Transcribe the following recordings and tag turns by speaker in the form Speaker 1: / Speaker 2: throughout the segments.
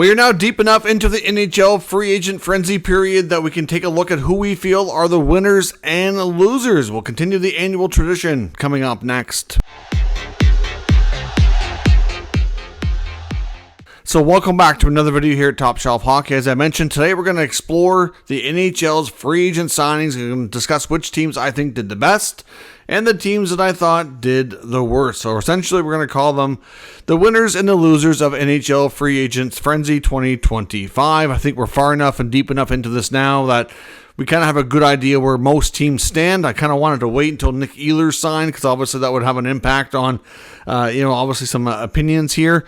Speaker 1: We are now deep enough into the NHL free agent frenzy period that we can take a look at who we feel are the winners and losers. We'll continue the annual tradition coming up next. So welcome back to another video here at Top Shelf Hockey. As I mentioned, today we're going to explore the NHL's free agent signings and discuss which teams I think did the best and the teams that I thought did the worst. So essentially we're going to call them the winners and the losers of NHL Free Agents Frenzy 2025. I think we're far enough and deep enough into this now that we kind of have a good idea where most teams stand. I kind of wanted to wait until Nick Ehlers signed because obviously that would have an impact on, obviously some opinions here.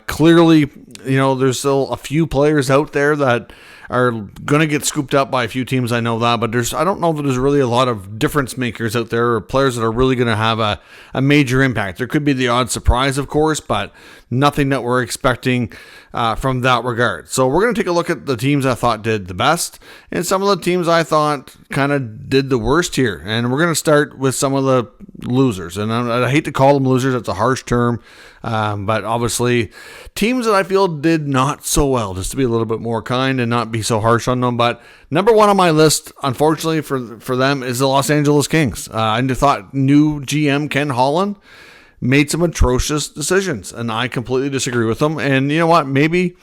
Speaker 1: Clearly, there's still a few players out there that are going to get scooped up by a few teams. I know that, but I don't know that there's really a lot of difference makers out there or players that are really going to have a major impact. There could be the odd surprise, of course, but nothing that we're expecting from that regard. So we're going to take a look at the teams I thought did the best and some of the teams I thought kind of did the worst here. And we're going to start with some of the losers. And I hate to call them losers. That's a harsh term. But obviously teams that I feel did not so well, just to be a little bit more kind and not be so harsh on them. But number one on my list, unfortunately for them, is the Los Angeles Kings. I thought new GM Ken Holland made some atrocious decisions, and I completely disagree with them. And you know what? Maybe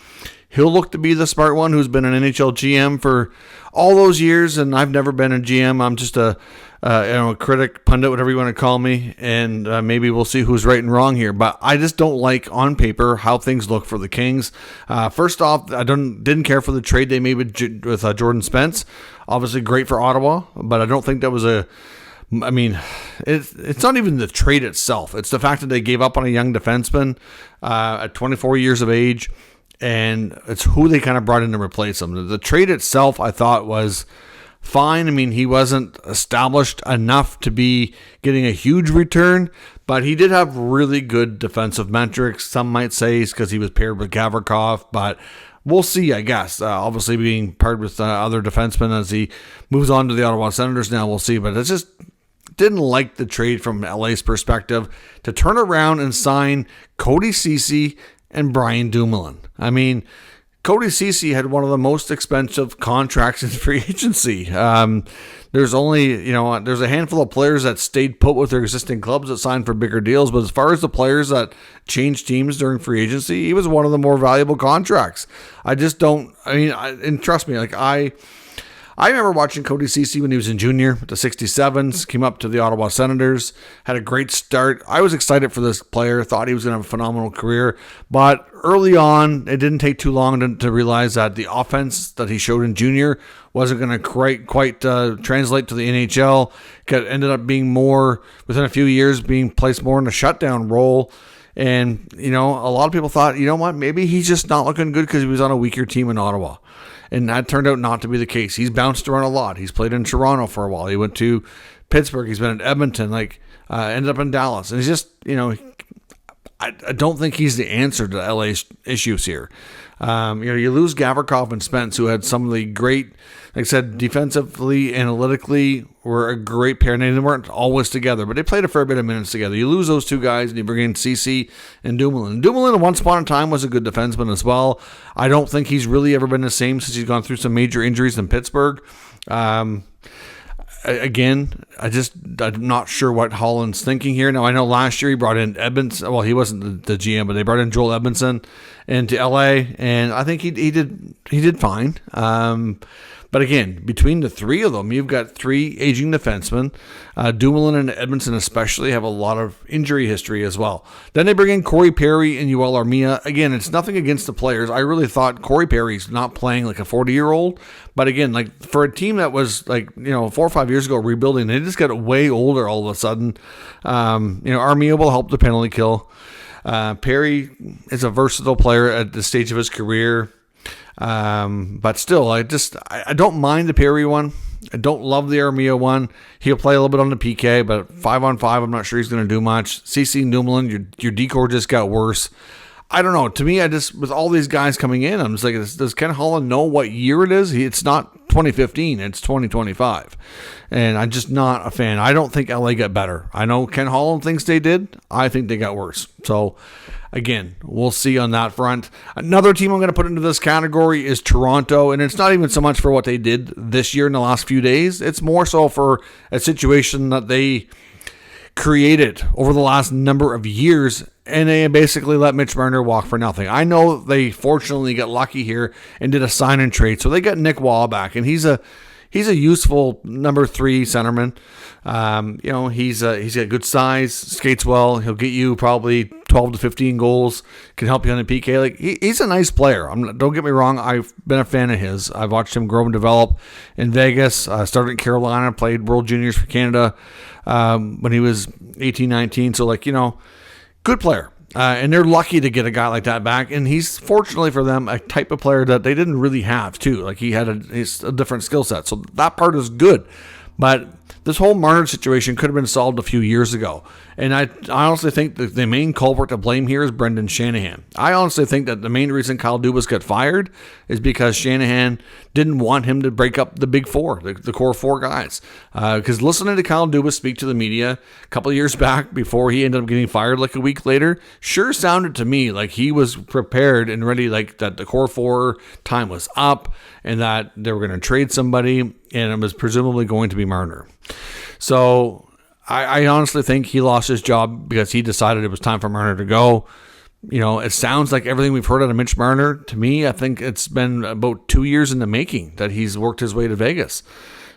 Speaker 1: he'll look to be the smart one who's been an NHL GM for all those years, and I've never been a GM. I'm just a critic, pundit, whatever you want to call me, and maybe we'll see who's right and wrong here. But I just don't like, on paper, how things look for the Kings. First off, I didn't care for the trade they made with Jordan Spence. Obviously great for Ottawa, but I don't think that was it's not even the trade itself. It's the fact that they gave up on a young defenseman at 24 years of age, and it's who they kind of brought in to replace him. The trade itself, I thought, was fine. He wasn't established enough to be getting a huge return, but he did have really good defensive metrics. Some might say it's because he was paired with Gavrikov, but we'll see, I guess. Obviously being paired with other defensemen as he moves on to the Ottawa Senators now, we'll see. But it's just didn't like the trade from LA's perspective to turn around and sign Cody Ceci and Brian Dumoulin. Cody Ceci had one of the most expensive contracts in free agency. There's only, there's a handful of players that stayed put with their existing clubs that signed for bigger deals. But as far as the players that changed teams during free agency, he was one of the more valuable contracts. I just don't, and trust me, I remember watching Cody Ceci when he was in junior with the 67s, came up to the Ottawa Senators, had a great start. I was excited for this player, thought he was going to have a phenomenal career. But early on, it didn't take too long to realize that the offense that he showed in junior wasn't going to quite translate to the NHL. Ended up being more, within a few years, being placed more in a shutdown role. And, a lot of people thought, maybe he's just not looking good because he was on a weaker team in Ottawa. And that turned out not to be the case. He's bounced around a lot. He's played in Toronto for a while. He went to Pittsburgh. He's been at Edmonton, ended up in Dallas. And he's just, I don't think he's the answer to LA's issues here. You lose Gavrikov and Spence, who had some of the great, like I said, defensively, analytically, were a great pair. And they weren't always together, but they played a fair bit of minutes together. You lose those two guys, and you bring in Ceci and Dumoulin. Dumoulin, at once upon a time, was a good defenseman as well. I don't think he's really ever been the same since he's gone through some major injuries in Pittsburgh. Again, I'm not sure what Holland's thinking here. Now, I know last year he brought in Edmonton. Well, he wasn't the GM, but they brought in Joel Edmondson into LA, and I think he did fine. But again, between the three of them, you've got three aging defensemen. Dumoulin and Edmondson especially have a lot of injury history as well. Then they bring in Corey Perry and Yoel Armia. Again, it's nothing against the players. I really thought Corey Perry's not playing like a 40-year-old. But again, for a team that was 4 or 5 years ago rebuilding, they just got way older all of a sudden. Armia will help the penalty kill. Perry is a versatile player at this stage of his career. But still, I don't mind the Perry one. I don't love the Armia one. He'll play a little bit on the PK, but 5-on-5, I'm not sure he's going to do much. Ceci and Dumoulin, your decor just got worse. I don't know. To me, with all these guys coming in, I'm just like, does Ken Holland know what year it is? It's not 2015, it's 2025. And I'm just not a fan. I don't think LA got better. I know Ken Holland thinks they did. I think they got worse. So again, we'll see on that front. Another team I'm going to put into this category is Toronto, and it's not even so much for what they did this year in the last few days. It's more so for a situation that they created over the last number of years, and they basically let Mitch Marner walk for nothing. I know they fortunately got lucky here and did a sign and trade, so they got Nick Wall back, and he's a useful number 3 centerman. He's got good size, skates well. He'll get you probably 12 to 15 goals. Can help you on the PK. Like he's a nice player. Don't get me wrong. I've been a fan of his. I've watched him grow and develop in Vegas. Started in Carolina, played World Juniors for Canada when he was 18, 19. So good player. And they're lucky to get a guy like that back. And he's, fortunately for them, a type of player that they didn't really have, too. Like, he's a different skill set. So that part is good. But this whole Marner situation could have been solved a few years ago. And I honestly think that the main culprit to blame here is Brendan Shanahan. I honestly think that the main reason Kyle Dubas got fired is because Shanahan didn't want him to break up the big four, the core 4 guys. Because listening to Kyle Dubas speak to the media a couple of years back before he ended up getting fired like a week later, sure sounded to me like he was prepared and ready, like that the core 4 time was up and that they were going to trade somebody, and it was presumably going to be Marner. So I honestly think he lost his job because he decided it was time for Marner to go. It sounds like everything we've heard out of Mitch Marner, to me, I think it's been about 2 years in the making that he's worked his way to Vegas.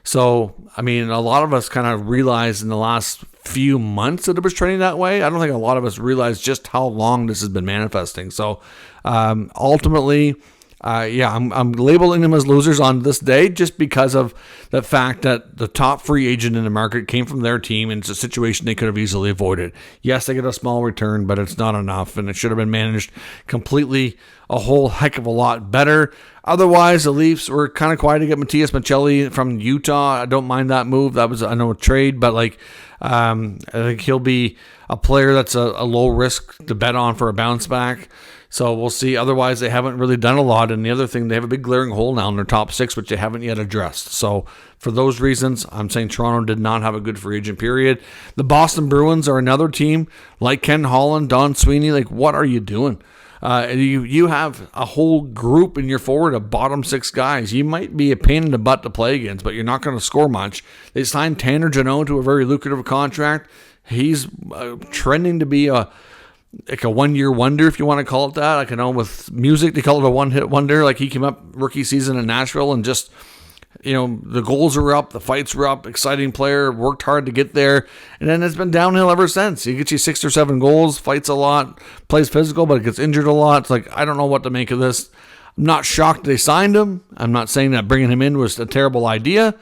Speaker 1: So, a lot of us kind of realized in the last few months that it was trending that way. I don't think a lot of us realized just how long this has been manifesting. So, ultimately, I'm labeling them as losers on this day just because of the fact that the top free agent in the market came from their team, and it's a situation they could have easily avoided. Yes, they get a small return, but it's not enough, and it should have been managed completely a whole heck of a lot better. Otherwise, the Leafs were kind of quiet to get Matias Maccelli from Utah. I don't mind that move. That was, I know, a trade, but I think he'll be a player that's a low risk to bet on for a bounce back. So we'll see. Otherwise, they haven't really done a lot. And the other thing, they have a big glaring hole now in their top 6, which they haven't yet addressed. So for those reasons, I'm saying Toronto did not have a good free agent period. The Boston Bruins are another team like Ken Holland, Don Sweeney. Like, what are you doing? You have a whole group in your forward of bottom 6 guys. You might be a pain in the butt to play against, but you're not going to score much. They signed Tanner Jeannot to a very lucrative contract. He's trending to be a 1-year wonder, if you want to call it that. Like, with music, they call it a one-hit wonder. Like, he came up rookie season in Nashville and just, the goals were up, the fights were up, exciting player, worked hard to get there, and then it's been downhill ever since. He gets you 6 or 7 goals, fights a lot, plays physical, but gets injured a lot. It's like, I don't know what to make of this. I'm not shocked they signed him. I'm not saying that bringing him in was a terrible idea,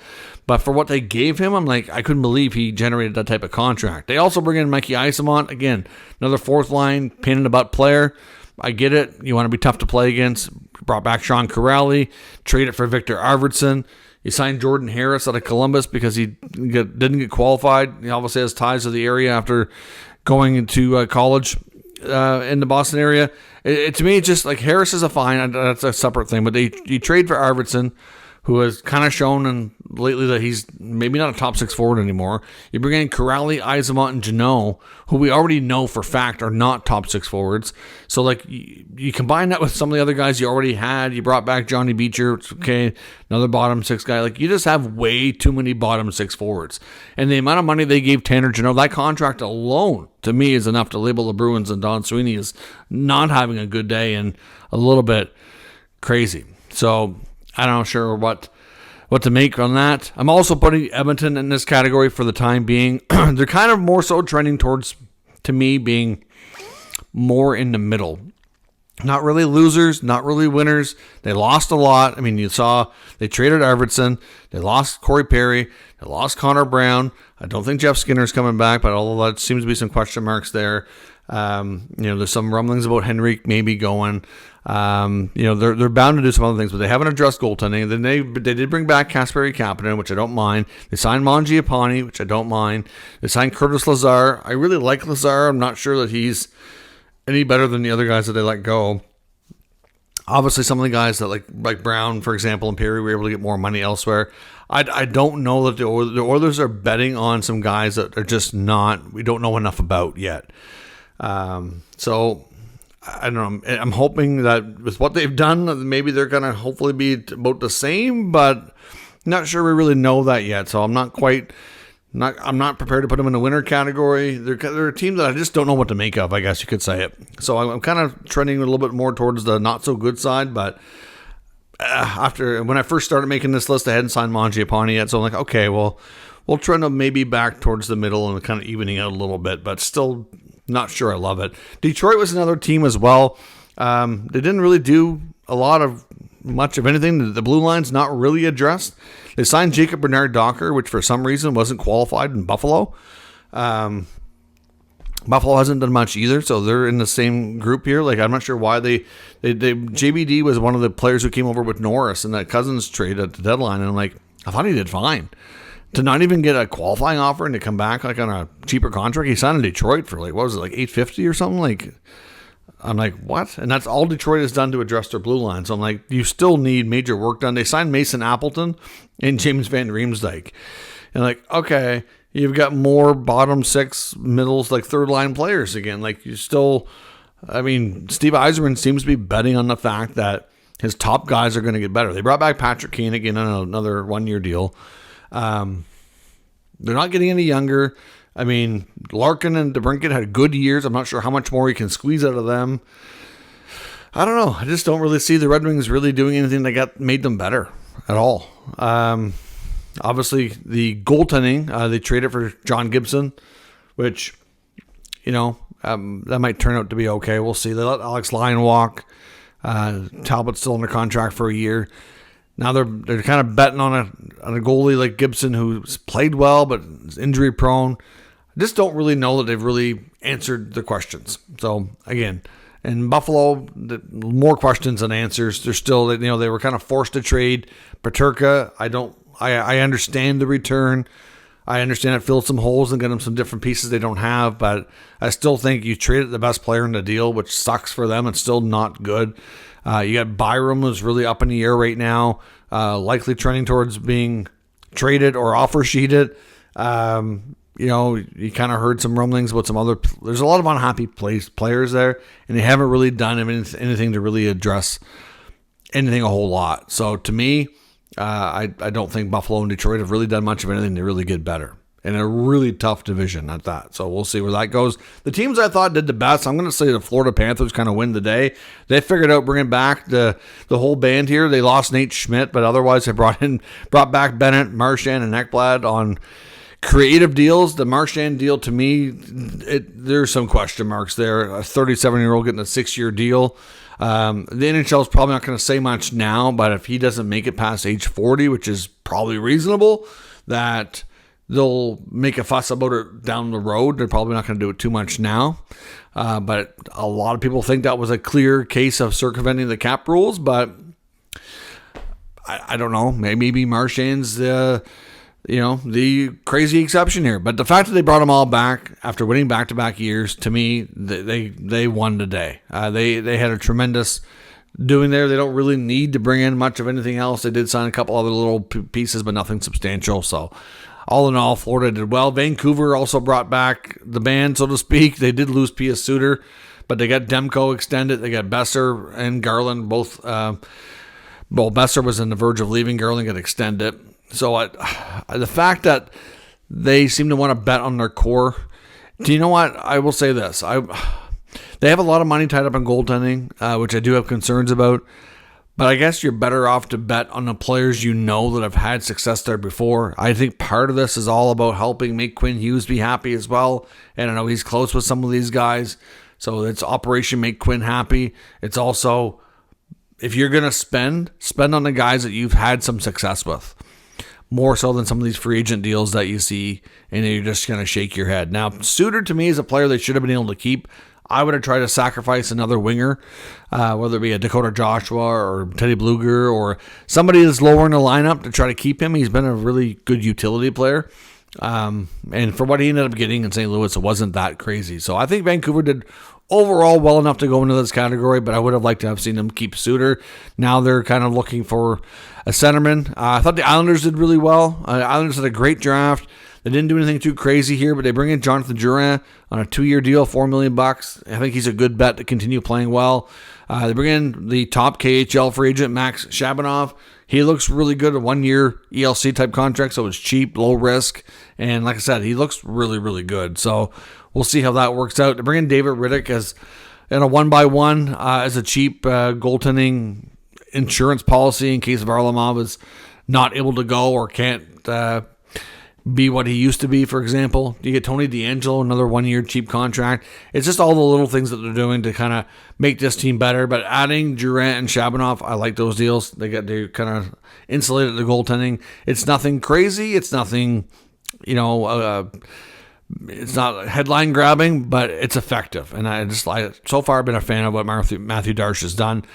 Speaker 1: but for what they gave him, I'm like, I couldn't believe he generated that type of contract. They also bring in Mikey Eyssimont, again, another 4th line, pain in the butt player. I get it. You want to be tough to play against. Brought back Sean Corrali, traded for Victor Arvidsson. You signed Jordan Harris out of Columbus because he didn't get qualified. He obviously has ties to the area after going into college in the Boston area. To me, it's just like Harris is a fine. That's a separate thing. But you trade for Arvidsson, who has kind of shown lately that he's maybe not a top 6 forward anymore. You bring in Corrali, Eyssimont, and Jeannot, who we already know for fact are not top 6 forwards. So, you combine that with some of the other guys you already had. You brought back Johnny Beecher, okay, another bottom 6 guy. You just have way too many bottom 6 forwards. And the amount of money they gave Tanner Jeannot, that contract alone, to me, is enough to label the Bruins and Don Sweeney as not having a good day and a little bit crazy. So, I'm not sure what to make on that. I'm also putting Edmonton in this category for the time being. They're kind of more so trending towards, to me, being more in the middle. Not really losers, not really winners. They lost a lot. You saw they traded Arvidsson. They lost Corey Perry. They lost Connor Brown. I don't think Jeff Skinner's coming back, but although that seems to be some question marks there. There's some rumblings about Henrique maybe going. They're bound to do some other things, but they haven't addressed goaltending. Then they did bring back Kasperi Kapanen, which I don't mind. They signed Mangiapane, which I don't mind. They signed Curtis Lazar. I really like Lazar. I'm not sure that he's any better than the other guys that they let go. Obviously, some of the guys that like Brown, for example, and Perry were able to get more money elsewhere. I don't know that the Oilers are betting on some guys that are just not, we don't know enough about yet. So I don't know. I'm hoping that with what they've done, maybe they're going to hopefully be about the same, but not sure we really know that yet. So I'm not prepared to put them in the winner category. They're a team that I just don't know what to make of, I guess you could say it. So I'm kind of trending a little bit more towards the not so good side, but when I first started making this list, I hadn't signed Mangiapane yet. So I'm like, okay, well, we'll trend them maybe back towards the middle and kind of evening out a little bit, but still not sure I love it. Detroit was another team as well. They didn't really do much of anything. The blue line's not really addressed. They signed Jacob Bernard-Docker, which for some reason wasn't qualified in Buffalo. Buffalo hasn't done much either, so they're in the same group here. Like, I'm not sure why they JBD was one of the players who came over with Norris in that Cousins trade at the deadline, and I'm like, I thought he did fine. To not even get a qualifying offer and to come back like on a cheaper contract, he signed in Detroit for like, what was it, like $850 or something? Like, I'm like, what? And that's all Detroit has done to address their blue line. So I'm like, you still need major work done. They signed Mason Appleton and James Van Riemsdyk. And like, okay, you've got more bottom six, middles, like third line players again. Like you still, I mean, Steve Yzerman seems to be betting on the fact that his top guys are going to get better. They brought back Patrick Kane again on another 1-year deal. They're not getting any younger. I mean, Larkin and DeBrincat had good years. I'm not sure how much more he can squeeze out of them. I don't know. I just don't really see the Red Wings really doing anything that made them better at all. Obviously, the goaltending, they traded for John Gibson, which, that might turn out to be okay. We'll see. They let Alex Lyon walk. Talbot's still under contract for a year. Now they're kind of betting on a goalie like Gibson who's played well but is injury prone. I just don't really know that they've really answered the questions. So again, in Buffalo, more questions than answers. They're still, they were kind of forced to trade Peterka. I understand the return. I understand it filled some holes and got them some different pieces they don't have, but I still think you traded the best player in the deal, which sucks for them. It's still not good. You got Byram, who's really up in the air right now, likely trending towards being traded or offer sheeted. You kind of heard some rumblings about some other. There's a lot of unhappy players there, and they haven't really done anything to really address anything a whole lot. So to me, I don't think Buffalo and Detroit have really done much of anything to really get better. In a really tough division at that. So we'll see where that goes. The teams I thought did the best, I'm going to say the Florida Panthers kind of win the day. They figured out bringing back the whole band here. They lost Nate Schmidt, but otherwise they brought back Bennett, Marchand, and Ekblad on creative deals. The Marchand deal, to me, there's some question marks there. A 37-year-old getting a 6-year deal. The NHL is probably not going to say much now, but if he doesn't make it past age 40, which is probably reasonable, that they'll make a fuss about it down the road. They're probably not going to do it too much now. But a lot of people think that was a clear case of circumventing the cap rules. But I don't know. Maybe Marchand's the crazy exception here. But the fact that they brought them all back after winning back-to-back years, to me, they won the day. They had a tremendous doing there. They don't really need to bring in much of anything else. They did sign a couple other little pieces, but nothing substantial. So all in all, Florida did well. Vancouver also brought back the band, so to speak. They did lose Pia Suter, but they got Demko extended. They got Besser and Garland both. Besser was on the verge of leaving. Garland got extended. So the fact that they seem to want to bet on their core. Do you know what? I will say this. They have a lot of money tied up in goaltending, which I do have concerns about. But I guess you're better off to bet on the players that have had success there before. I think part of this is all about helping make Quinn Hughes be happy as well. And I know he's close with some of these guys. So it's Operation Make Quinn Happy. It's also, if you're going to spend on the guys that you've had some success with. More so than some of these free agent deals that you see, and you're just going to shake your head. Now, Suter to me is a player they should have been able to keep. I would have tried to sacrifice another winger, whether it be a Dakota Joshua or Teddy Bluger or somebody that's lower in the lineup to try to keep him. He's been a really good utility player. And for what he ended up getting in St. Louis, it wasn't that crazy. So I think Vancouver did overall well enough to go into this category, but I would have liked to have seen them keep Suter. Now they're kind of looking for a centerman. I thought the Islanders did really well. Islanders had a great draft. They didn't do anything too crazy here, but they bring in Jonathan Drouin on a 2-year deal, $4 million. I think he's a good bet to continue playing well. They bring in the top KHL free agent, Max Shabanov. He looks really good, a 1-year ELC type contract, so it's cheap, low risk. And like I said, he looks really, really good. So we'll see how that works out. They bring in David Riddick as in a 1x1 as a cheap goaltending insurance policy in case Varlamov is not able to go or can't be what he used to be, for example. You get Tony DeAngelo, another 1-year cheap contract. It's just all the little things that they're doing to kind of make this team better. But adding Durant and Shabanov, I like those deals. They got to kind of insulate the goaltending. It's nothing crazy. It's nothing, it's not headline grabbing, but it's effective. And so far I've been a fan of what Matthew Darche has done.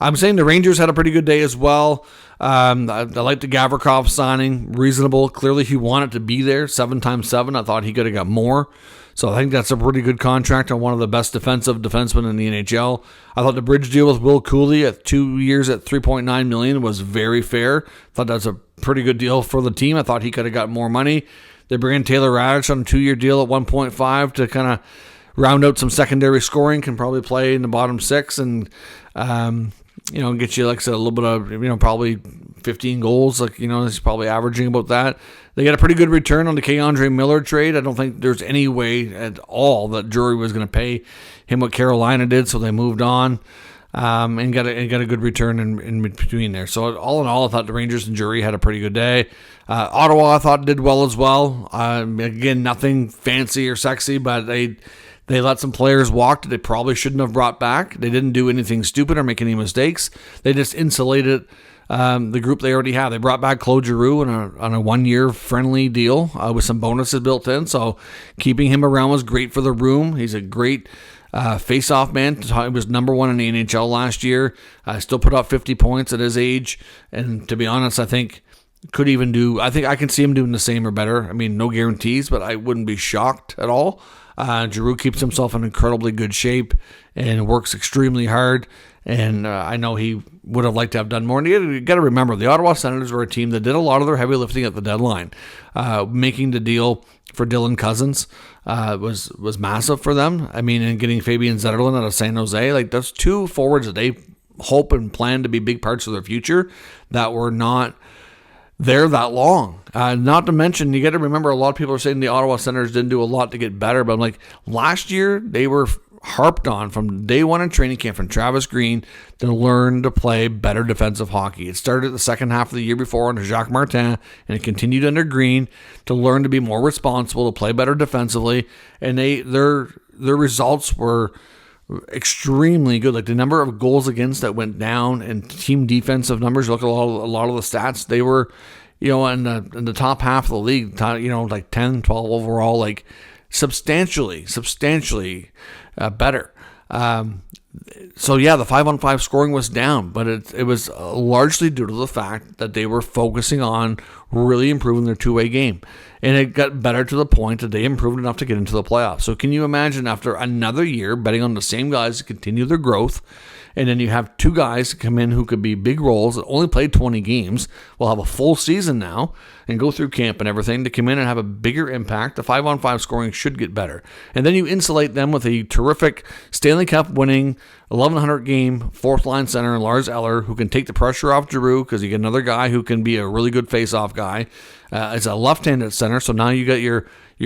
Speaker 1: I'm saying the Rangers had a pretty good day as well. I like the Gavrikov signing. Reasonable. Clearly he wanted to be there. 7x7. I thought he could have got more. So I think that's a pretty good contract on one of the best defensive defensemen in the NHL. I thought the bridge deal with Will Cooley at 2 years at $3.9 million was very fair. Thought that's a pretty good deal for the team. I thought he could have got more money. They bring in Taylor Raddysh on a 2-year deal at 1.5 to kind of round out some secondary scoring. Can probably play in the bottom 6 and get you, like I said, a little bit of, probably 15 goals. He's probably averaging about that. They got a pretty good return on the K-Andre Miller trade. I don't think there's any way at all that Drury was going to pay him what Carolina did, so they moved on and got a good return in between there. So all in all, I thought the Rangers and Drury had a pretty good day. Ottawa, I thought, did well as well. Again, nothing fancy or sexy, but they let some players walk that they probably shouldn't have brought back. They didn't do anything stupid or make any mistakes. They just insulated the group they already had. They brought back Claude Giroux on a 1-year friendly deal with some bonuses built in. So keeping him around was great for the room. He's a great face-off man. He was number 1 in the NHL last year. Still put up 50 points at his age. And to be honest, I think I can see him doing the same or better. I mean, no guarantees, but I wouldn't be shocked at all. Giroux keeps himself in incredibly good shape and works extremely hard. And I know he would have liked to have done more. And you got to remember, the Ottawa Senators were a team that did a lot of their heavy lifting at the deadline. Making the deal for Dylan Cousins was massive for them. I mean, and getting Fabian Zetterlund out of San Jose, like those 2 forwards that they hope and plan to be big parts of their future that were not there that long. Not to mention, you got to remember, a lot of people are saying the Ottawa Senators didn't do a lot to get better, but I'm like, last year they were harped on from day 1 in training camp from Travis Green to learn to play better defensive hockey. It started the second half of the year before under Jacques Martin, and it continued under Green to learn to be more responsible, to play better defensively, and their results were extremely good. Like the number of goals against that went down, and team defensive numbers. Look at a lot of the stats. They were, in the top half of the league. Like 10, 12 overall. Like substantially better. So yeah, the 5-on-5 scoring was down, but it was largely due to the fact that they were focusing on really improving their two-way game. And it got better to the point that they improved enough to get into the playoffs. So can you imagine after another year betting on the same guys to continue their growth, and then you have 2 guys come in who could be big roles that only played 20 games, will have a full season now, and go through camp and everything to come in and have a bigger impact. The 5-on-5 scoring should get better. And then you insulate them with a terrific Stanley Cup winning 1,100 game 4th line center in Lars Eller, who can take the pressure off Giroux because you get another guy who can be a really good face-off guy. It's a left-handed center, so now you got your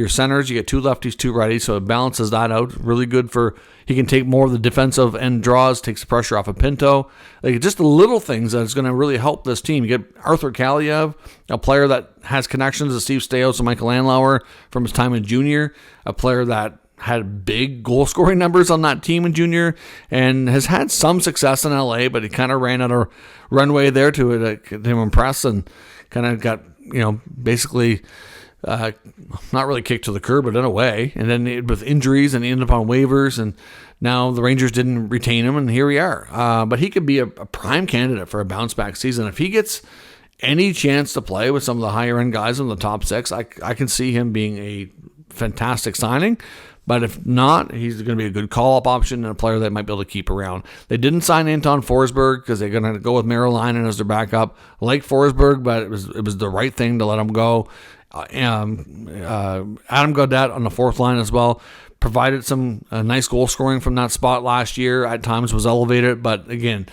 Speaker 1: centers, you get 2 lefties, 2 righties, so it balances that out. Really good for, he can take more of the defensive end draws, takes the pressure off of Pinto. Like just the little things that's going to really help this team. You get Arthur Kaliev, a player that has connections to Steve Stais and Michael Andlauer from his time in junior, a player that had big goal-scoring numbers on that team in junior and has had some success in LA, but he kind of ran out of runway there to impress and kind of got, basically not really kicked to the curb, but in a way. And then with injuries, and he ended up on waivers, and now the Rangers didn't retain him, and here we are. But he could be a prime candidate for a bounce-back season. If he gets any chance to play with some of the higher-end guys in the top 6, I can see him being a fantastic signing. But if not, he's going to be a good call-up option and a player that might be able to keep around. They didn't sign Anton Forsberg because they're going to go with Muriel as their backup. I like Forsberg, but it was the right thing to let him go. Adam Gaudette on the fourth line as well. Provided some nice goal scoring from that spot last year. At times was elevated, but again,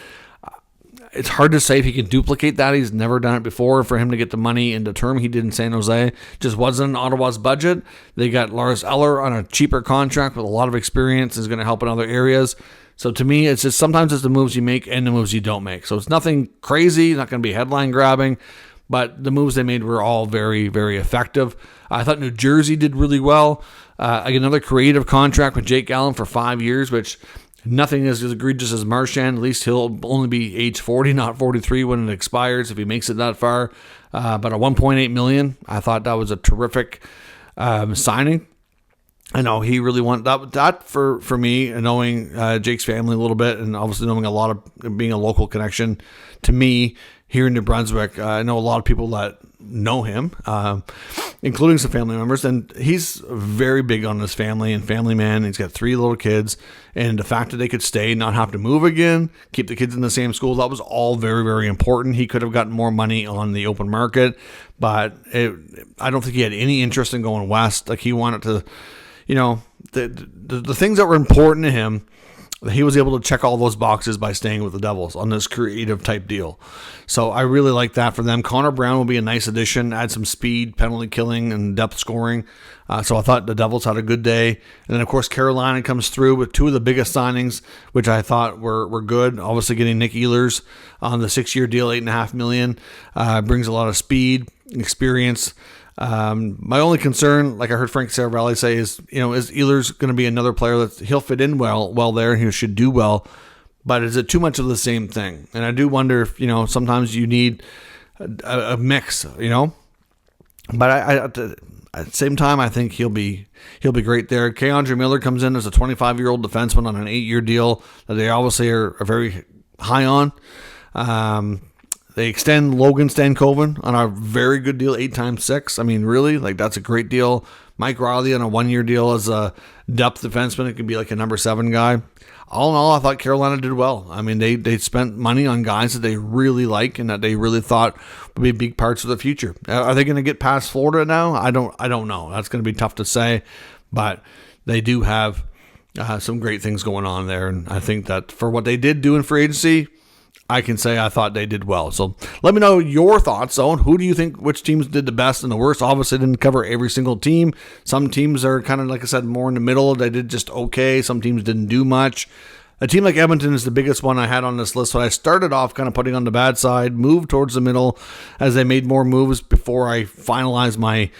Speaker 1: it's hard to say if he can duplicate that. He's never done it before. For him to get the money in the term he did in San Jose, just wasn't in Ottawa's budget. They got Lars Eller on a cheaper contract with a lot of experience, is going to help in other areas. So to me, it's just sometimes it's the moves you make and the moves you don't make. So it's nothing crazy, not going to be headline grabbing, but the moves they made were all very, very effective. I thought New Jersey did really well. Another creative contract with Jake Allen for 5 years, which nothing is as egregious as Marchand. At least he'll only be age 40, not 43 when it expires, if he makes it that far. But a $1.8 million, I thought that was a terrific signing. I know he really wanted that for me, knowing Jake's family a little bit, and obviously knowing a lot of being a local connection to me here in New Brunswick. I know a lot of people that know him, including some family members, and he's very big on his family and family man. He's got 3 little kids, and the fact that they could stay, not have to move again, keep the kids in the same school, that was all very, very important. He could have gotten more money on the open market, but I don't think he had any interest in going west. Like, he wanted to, the things that were important to him, he was able to check all those boxes by staying with the Devils on this creative type deal. So I really like that for them. Connor Brown will be a nice addition, add some speed, penalty killing, and depth scoring. So I thought the Devils had a good day. And then, of course, Carolina comes through with 2 of the biggest signings, which I thought were good. Obviously, getting Nick Ehlers on the 6-year deal, $8.5 million, brings a lot of speed, experience. My only concern, like I heard Frank Saravalli say, is Ehlers going to be another player that he'll fit in well there, and he should do well, but is it too much of the same thing? And I do wonder if, sometimes you need a mix, but at the same time, I think he'll be great there. Keandre Miller comes in as a 25-year-old defenseman on an 8-year deal that they obviously are very high on. They extend Logan Stankoven on a very good deal, 8 times 6. I mean, really, that's a great deal. Mike Riley on a 1-year deal as a depth defenseman. It could be like a number 7 guy. All in all, I thought Carolina did well. I mean, they spent money on guys that they really like and that they really thought would be big parts of the future. Are they going to get past Florida now? I don't know. That's going to be tough to say, but they do have some great things going on there. And I think that for what they did do in free agency, I can say I thought they did well. So let me know your thoughts on who do you think, which teams did the best and the worst. Obviously, didn't cover every single team. Some teams are kind of, like I said, more in the middle. They did just okay. Some teams didn't do much. A team like Edmonton is the biggest one I had on this list. So I started off kind of putting on the bad side, moved towards the middle as they made more moves before I finalized my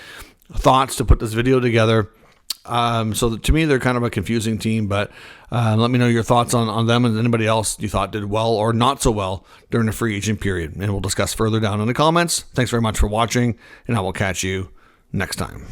Speaker 1: thoughts to put this video together. So to me, they're kind of a confusing team, but let me know your thoughts on them and anybody else you thought did well or not so well during the free agent period. And we'll discuss further down in the comments. Thanks very much for watching, and I will catch you next time.